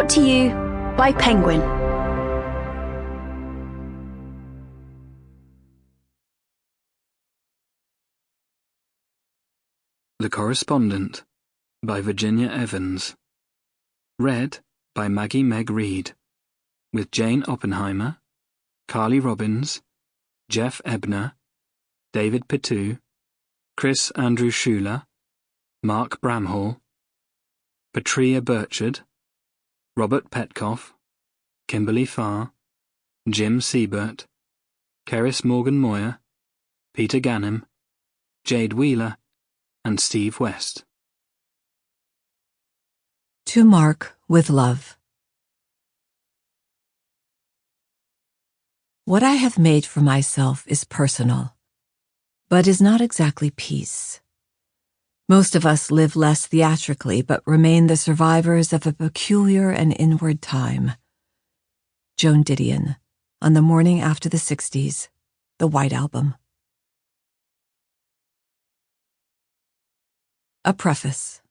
Brought to you by Penguin. The Correspondent by Virginia Evans. Read by Maggie-Meg Reed, with Jane Oppenheimer, Carly Robbins, Jeff Ebner, David Pittu, Chris Andrew Ciulla, Mark Bramhall, Petrea Burchard, Robert Petkoff, Kimberly Farr, Jim Siebert, Cerris Morgan-Meyer, Peter Ganim, Jade Wheeler, and Steve West. To Mark with love. What I have made for myself is personal, but is not exactly peace. Most of us live less theatrically, but remain the survivors of a peculiar and inward time. Joan Didion, On the Morning After the 60s, The White Album. A preface.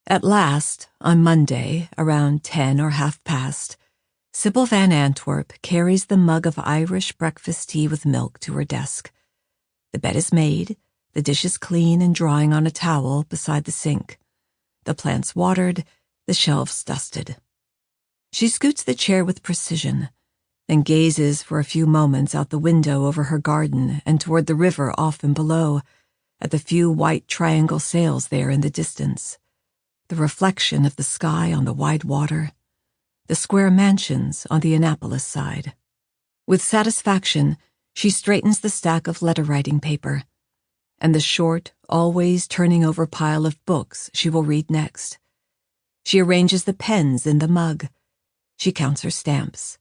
At last, on Monday, around 10 or half past, Sybil Van Antwerp carries the mug of Irish breakfast tea with milk to her desk. The bed is made, the dishes clean and drying on a towel beside the sink, the plants watered, the shelves dusted. She scoots the chair with precision, then gazes for a few moments out the window over her garden and toward the river off and below, at the few white triangle sails there in the distance, the reflection of the sky on the wide water, the square mansions on the Annapolis side. With satisfaction, she straightens the stack of letter-writing paper and the short, always turning over pile of books she will read next. She arranges the pens in the mug. She counts her stamps.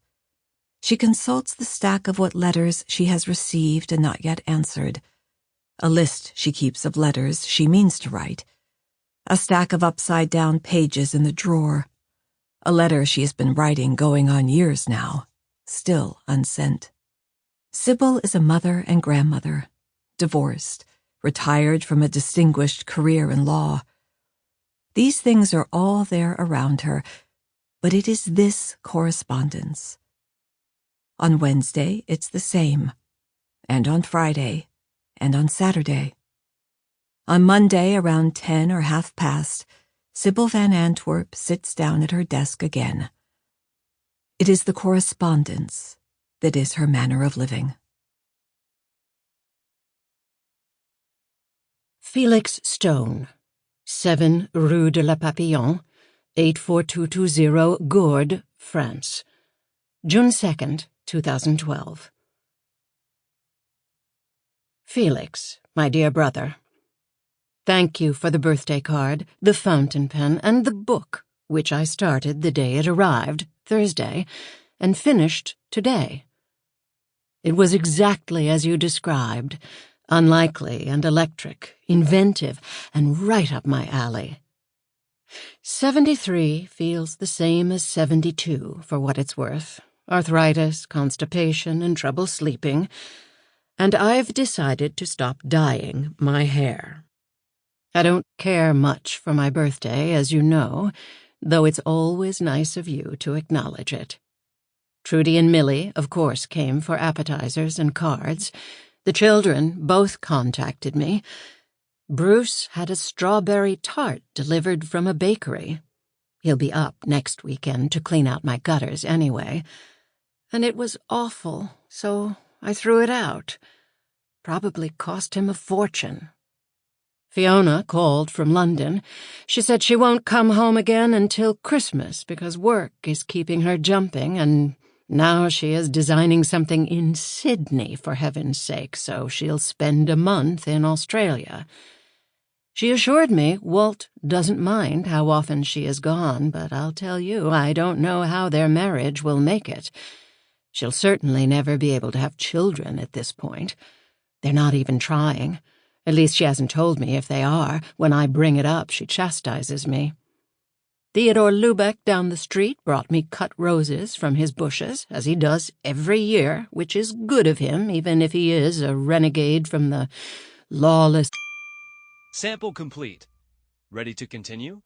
She consults the stack of what letters she has received and not yet answered, a list she keeps of letters she means to write, a stack of upside-down pages in the drawer, a letter she has been writing going on years now, still unsent. Sybil is a mother and grandmother, divorced, retired from a distinguished career in law. These things are all there around her, but it is this correspondence. On Wednesday, it's the same, and on Friday, and on Saturday. On Monday, around 10 or half past, Sybil Van Antwerp sits down at her desk again. It is the correspondence that is her manner of living. Felix Stone, 7 Rue de la Papillon, 84220 Gourdes, France. June 2nd, 2012. Felix, my dear brother, thank you for the birthday card, the fountain pen, and the book, which I started the day it arrived, Thursday, and finished today. It was exactly as you described, unlikely and electric, inventive, and right up my alley. 73 feels the same as 72, for what it's worth. Arthritis, constipation, and trouble sleeping. And I've decided to stop dyeing my hair. I don't care much for my birthday, as you know, though it's always nice of you to acknowledge it. Trudy and Millie, of course, came for appetizers and cards. The children both contacted me. Bruce had a strawberry tart delivered from a bakery. He'll be up next weekend to clean out my gutters anyway. And it was awful, so I threw it out. Probably cost him a fortune. Fiona called from London. She said she won't come home again until Christmas because work is keeping her jumping, and now she is designing something in Sydney, for heaven's sake, so she'll spend a month in Australia. She assured me Walt doesn't mind how often she is gone, but I'll tell you, I don't know how their marriage will make it. She'll certainly never be able to have children at this point. They're not even trying. At least she hasn't told me if they are. When I bring it up, she chastises me. Theodore Lubeck down the street brought me cut roses from his bushes, as he does every year, which is good of him, even if he is a renegade from the lawless... Sample complete. Ready to continue?